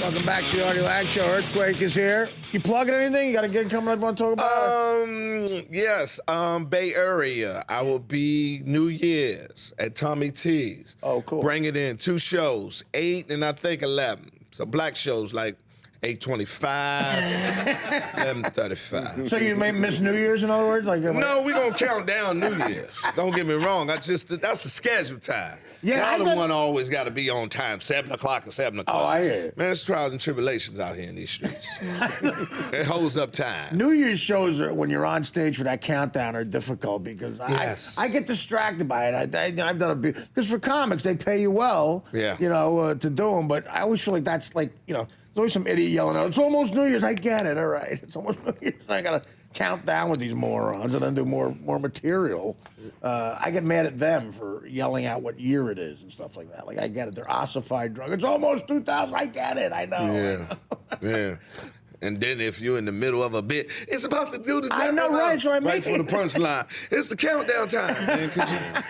Welcome back to the Artie Lange Show. Earthquake is here. You plugging anything? You got a gig coming up you want to talk about? Yes. Bay Area. I will be New Year's at Tommy T's. Oh, cool. Bring it in. 2 shows, 8 and I think 11. So black shows like 8:25, 11:35. So you may miss New Year's, in other words? No, we gonna count down New Year's. Don't get me wrong. That's the schedule time. Yeah, Y'all the one always got to be on time, 7 o'clock or 7 o'clock. Oh, I hear you. Man, it's trials and tribulations out here in these streets. It holds up time. New Year's shows are, when you're on stage for that countdown, are difficult because I get distracted by it. I've done a bit because for comics they pay you well, Yeah. to do them. But I always feel like that's like there's always some idiot yelling out, "It's almost New Year's." I get it, all right. It's almost New Year's. I gotta count down with these morons and then do more material. I get mad at them for yelling out what year it is and stuff like that. Like I get it, they're ossified drug. It's almost 2000. I get it. I know. Yeah. And then if you're in the middle of a bit, it's about to do the time. I know, right? So I right for the punchline. It's the countdown time, man.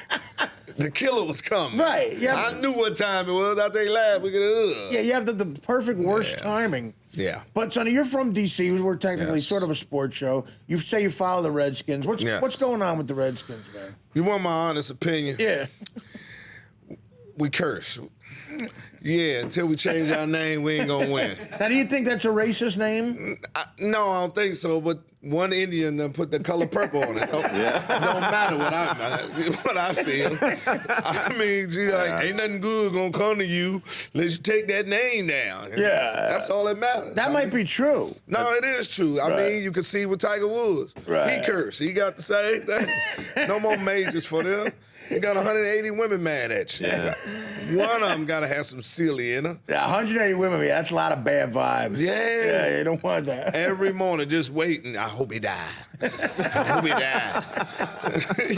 The killer was coming. Right. Yeah. I knew what time it was. I think last week. Yeah, you have the perfect worst timing. Yeah. But Sonny, you're from D.C. We're technically sort of a sports show. You say you follow the Redskins. What's going on with the Redskins, man? You want my honest opinion? Yeah. We curse. Yeah, until we change our name, we ain't gonna win. Now, do you think that's a racist name? No, I don't think so. But one Indian put the color purple on it. Don't matter what I feel. I mean, ain't nothing good gonna come to you unless you take that name down. Yeah, that's all that matters. That might be true. No, it is true. I mean, you can see with Tiger Woods. Right. He cursed. He got the same thing. No more majors for them. You got 180 women mad at you. Yeah. One of them got to have some silly in her. Yeah, 180 women, that's a lot of bad vibes. Yeah. You don't want that. Every morning just waiting. I hope he died. I hope he died.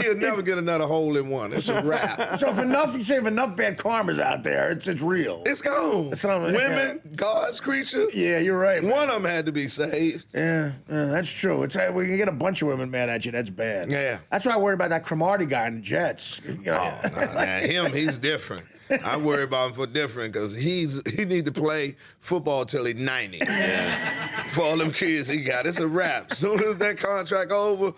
He'll never get another hole in one. It's a wrap. So if enough bad karma's out there, it's real. It's gone. Women, God's creature. Yeah, you're right. Man. One of them had to be saved. Yeah, that's true. It's we can get a bunch of women mad at you. That's bad. Yeah. That's why I worry about that Cromartie guy in the Jets. He's different. I worry about him for different because he need to play football till he's 90. Yeah. For all them kids he got, it's a wrap. Soon as that contract over,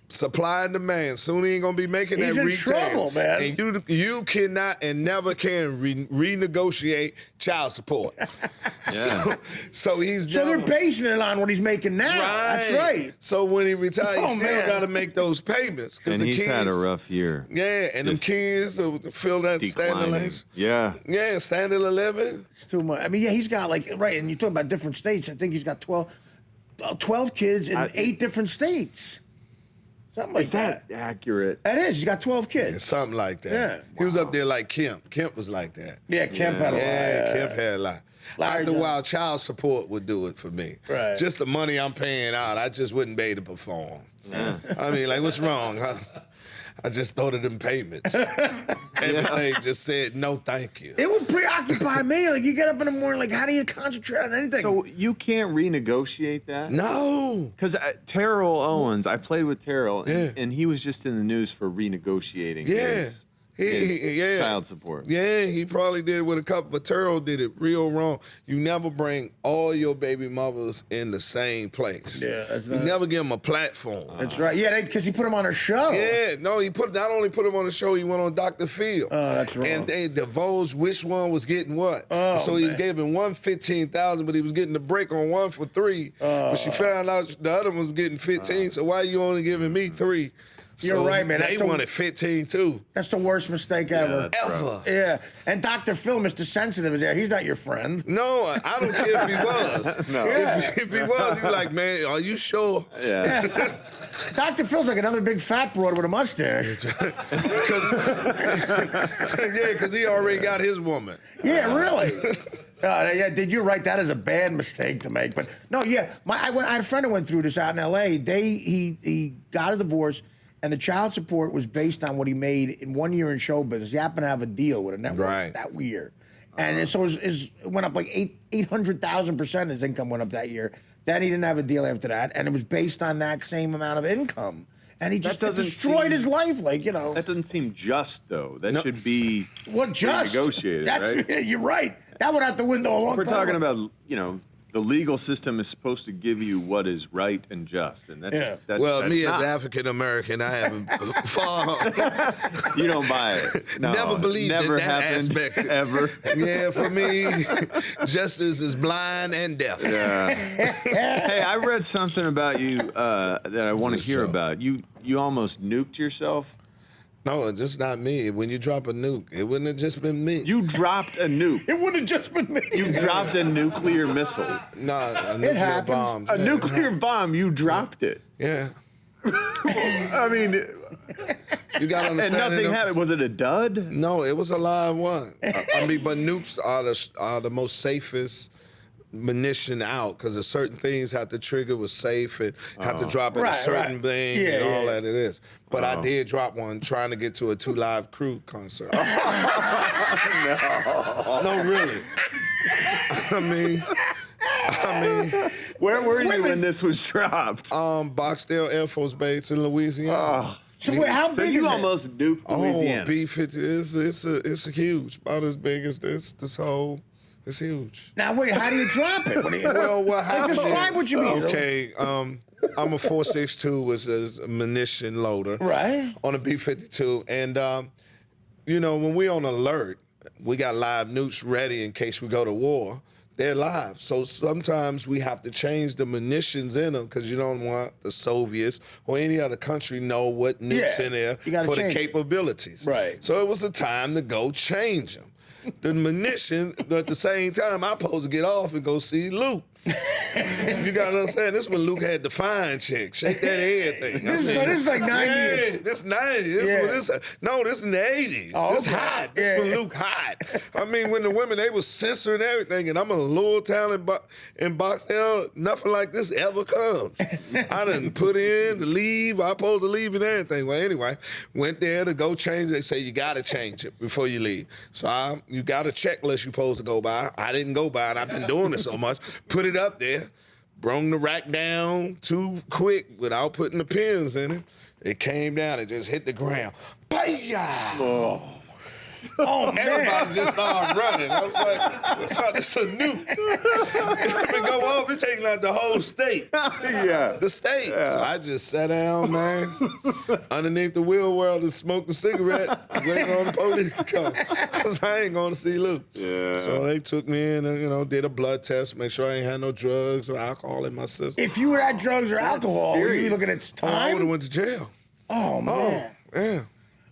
supply and demand. Soon he ain't gonna be making that retail. He's in trouble, man. And you cannot and never can renegotiate child support. So he's so they're basing it on what he's making now. Right. That's right. So when he retires, he still got to make those payments. And he's had a rough year. Yeah, and them kids feel that standard lanes. Yeah. Yeah, standard of living. It's too much. I mean, yeah, he's got right, and you talk about different states. I think he's got 12 kids in 8 different states. Something like that. Is that accurate? That is. He's got 12 kids. Yeah, something like that. Yeah. He was up there like Kemp. Kemp was like that. Yeah, Kemp had a lot. Yeah, Kemp had a lot. Larry After a while, child support would do it for me. Right. Just the money I'm paying out, I just wouldn't be able to perform. Yeah. I mean, like, what's wrong? I just thought of them payments. Everything just said, no, thank you. It would preoccupy me. Like, you get up in the morning, like, how do you concentrate on anything? So you can't renegotiate that? No. Because Terrell Owens, I played with Terrell, and he was just in the news for renegotiating his child support. Yeah, he probably did with a couple, but Terrell did it real wrong. You never bring all your baby mothers in the same place. Yeah, that's you never give them a platform. That's right. Yeah, because he put them on a show. Yeah, no, he not only put them on the show, he went on Dr. Phil. Oh, that's wrong. And they divulged which one was getting what. Oh, so he gave him one $15,000, but he was getting the break on one for $3. But she found out the other one was getting 15. So why you only giving me 3? You're right, man. They wanted 15 too. That's the worst mistake ever. Ever. Yeah. And Dr. Phil, Mr. Sensitive, is there. He's not your friend. No, I don't care if he was. No. If he was, you're like, man, are you sure? Yeah. Dr. Phil's like another big fat broad with a mustache. Because he already got his woman. Yeah, really. Yeah, did you write that as a bad mistake to make? But no, yeah, I had a friend who went through this out in L.A. He got a divorce, and the child support was based on what he made in 1 year in show business. He happened to have a deal with a network that year, and so it went up like 800,000%. His income went up that year. Then he didn't have a deal after that, and it was based on that same amount of income. and he just doesn't destroyed seem- his life. Like, you know. That doesn't seem just, though. That should be What just? negotiated, right? You're right. That went out the window a long We're time talking ago. about, the legal system is supposed to give you what is right and just, and that's, Yeah. that's Well, that's me as not. African American, I haven't far. You don't buy it. No, Never believed never in that happened, aspect. ever. Yeah, for me, justice is blind and deaf. Hey, I read something about you that I want to Just hear joke. about. You almost nuked yourself. No, it's just not me. When you drop a nuke, it wouldn't have just been me. You dropped a nuke. It wouldn't have just been me. You dropped a nuclear missile. Nah, a nuclear happens. bomb. A nuclear bomb. You dropped it. Yeah. I mean, You got to and understand. nothing happened. Was it a dud? No, it was a live one. I mean, but nukes are the most safest munition out because certain things have to trigger with safe and have to drop at a Right, certain right. thing Yeah, and all yeah. that it is. But I did drop one trying to get to a 2 Live Crew concert. No, really. I mean, Where were you when this was dropped? Barksdale Air Force Base in Louisiana. So wait, how So big you is almost nuked Louisiana. Oh, B-50, it's huge. About as big as this whole, it's huge. it? Now wait, how do you drop it? What do you, Well, what happened describe is, what you mean. Okay, I'm a 4.62, which is a munition loader. Right. On a B-52. And, when we on alert, we got live nukes ready in case we go to war. They're live. So sometimes we have to change the munitions in them because you don't want the Soviets or any other country know what nukes Yeah, in there you gotta for the change it. capabilities. Right. So it was a time to go change them. The munition, but at the same time, I'm supposed to get off and go see Luke. You gotta understand, this when Luke had the fine chick, shake that head thing. This is like 90 years. Yeah, this 90. This Yeah. was this in the 80s. Oh, This okay. hot. This Yeah, when yeah. Luke hot. I mean, when the women, they was censoring everything, and I'm in a little town in Boxdale, nothing like this ever comes. I done put in to leave. I supposed to leave and everything. Well, anyway, went there to go change it. They say you gotta change it before you leave. So you got a checklist you're supposed to go by. I didn't go by, and I've been doing it so much. Put it up there. Brung the rack down too quick without putting the pins in it. It came down. It just hit the ground. Baya! Oh man. Everybody just started running. I was like, this is a nuke. If it go off, it's taking out the whole state. Yeah. The state. So I just sat down, man, underneath the wheel well and smoked a cigarette, waiting on the police to come. Because I ain't going to see Luke. Yeah. So they took me in and, did a blood test, make sure I ain't had no drugs or alcohol in my system. If you would have had drugs or alcohol, were you serious. looking at I would have time? went to jail. Oh man. Yeah.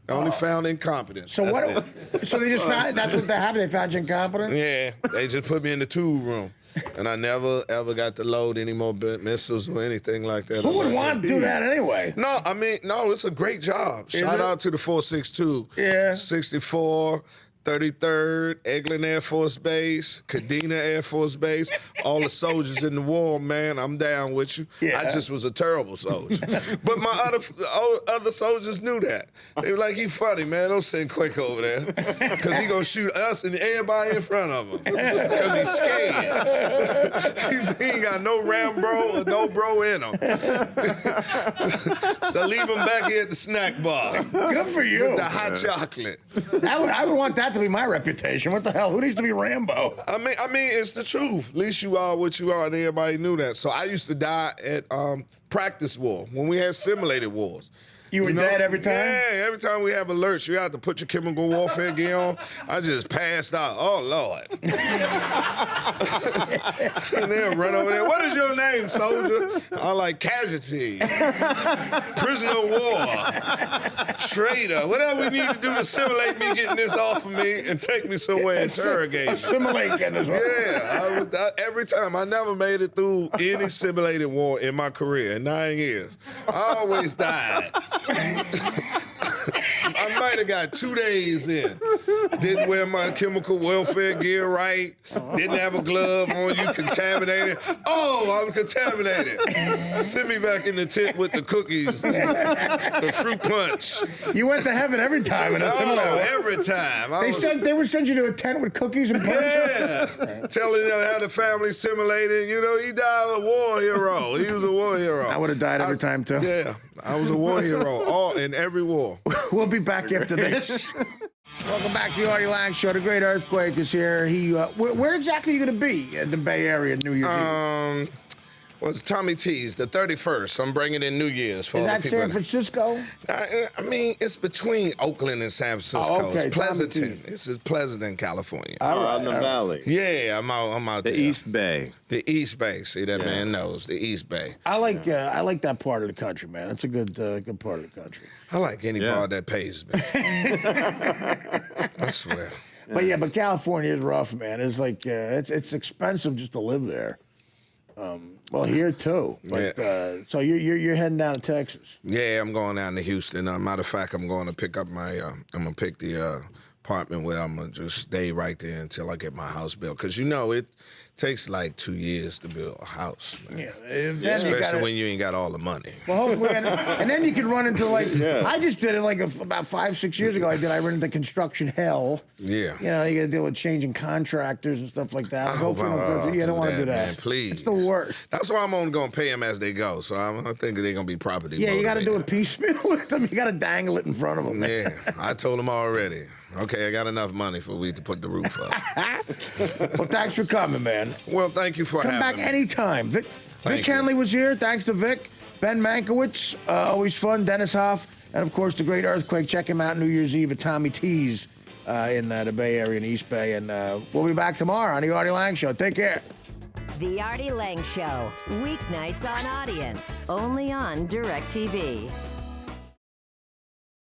I only found incompetence. So That's what? it. So they just found that's what happened. They found you incompetent. Yeah, they just put me in the tube room. And I never, ever got to load any more missiles or anything like that. Who would want to do that anyway? No, I mean, no, it's a great job. Shout it? out to the 462. Yeah. 64, 33rd, Eglin Air Force Base, Kadena Air Force Base, all the soldiers in the war, man, I'm down with you. Yeah. I just was a terrible soldier. But my other soldiers knew that. They were like, he funny, man, don't send Quake over there. Because he gonna shoot us and everybody in front of him. Because he's scared. He ain't got no Rambo or no bro in him. So leave him back here at the snack bar. Good for you. The hot chocolate. I would want that to be my reputation. What the hell? Who needs to be Rambo? I mean, it's the truth. At least you are what you are, and everybody knew that. So I used to die at practice war when we had simulated wars. You were dead every time? Yeah, every time we have alerts, you have to put your chemical warfare gear on. I just passed out. Oh, Lord. And they'll run over there. What is your name, soldier? I'm like, casualty, prisoner of war, traitor, whatever we need to do to simulate me getting this off of me and take me somewhere and interrogate me. Assimilate getting this. Yeah, every time. I never made it through any simulated war in my career in 9 years. I always died. I might have got 2 days in. Didn't wear my chemical welfare gear right. Didn't have a glove on. You contaminated. Oh, I'm contaminated. Send me back in the tent with the cookies, the fruit punch. You went to heaven every time in a similar way. Every time. They would send you to a tent with cookies and punch. Yeah, telling them how the family simulated. You know, he died a war hero. He was a war hero. I would have died every time too. Yeah, I was a war hero in every war. We'll be back after this. Welcome back to the Artie Lange Show. The Great Earthquake is here. Where exactly are you going to be in the Bay Area New Year's Eve? Well, it's Tommy T's, the 31st. I'm bringing in New Year's for all the people. Is that San Francisco? I mean, it's between Oakland and San Francisco. Oh, okay. It's Pleasanton. This is Pleasanton, California. Out in the valley. Yeah, I'm out there. The East Bay. The East Bay. See, that man knows. The East Bay. I like that part of the country, man. It's a good part of the country. I like any part that pays me. I swear. But California is rough, man. It's like it's expensive just to live there. Well, here too. So you're heading down to Texas. Yeah, I'm going down to Houston. Matter of fact, I'm going to pick up my. I'm gonna pick the apartment where I'm gonna just stay right there until I get my house built. Cause it takes like 2 years to build a house, man. Yeah, especially when you ain't got all the money. Well, hopefully, and then you can run into I just did it about 5-6 years ago. I run into construction hell. Yeah. You know, you got to deal with changing contractors and stuff like that. Hopefully, you don't want to do that. Man, please. It's the worst. That's why I'm only gonna pay them as they go. So I'm thinking they're gonna be property. Yeah, you got to do motivated. a piecemeal with them. You got to dangle it in front of them. Yeah, I told them already. Okay, I got enough money for we to put the roof up. Well, thanks for coming, man. Well, thank you for having me. Come back anytime. Vic Thank Henley you. was here. Thanks to Vic. Ben Mankiewicz, always fun. Dennis Hoff. And, of course, the Great Earthquake. Check him out New Year's Eve at Tommy T's in the Bay Area in East Bay. And we'll be back tomorrow on the Artie Lange Show. Take care. The Artie Lange Show. Weeknights on Audience. Only on DirecTV.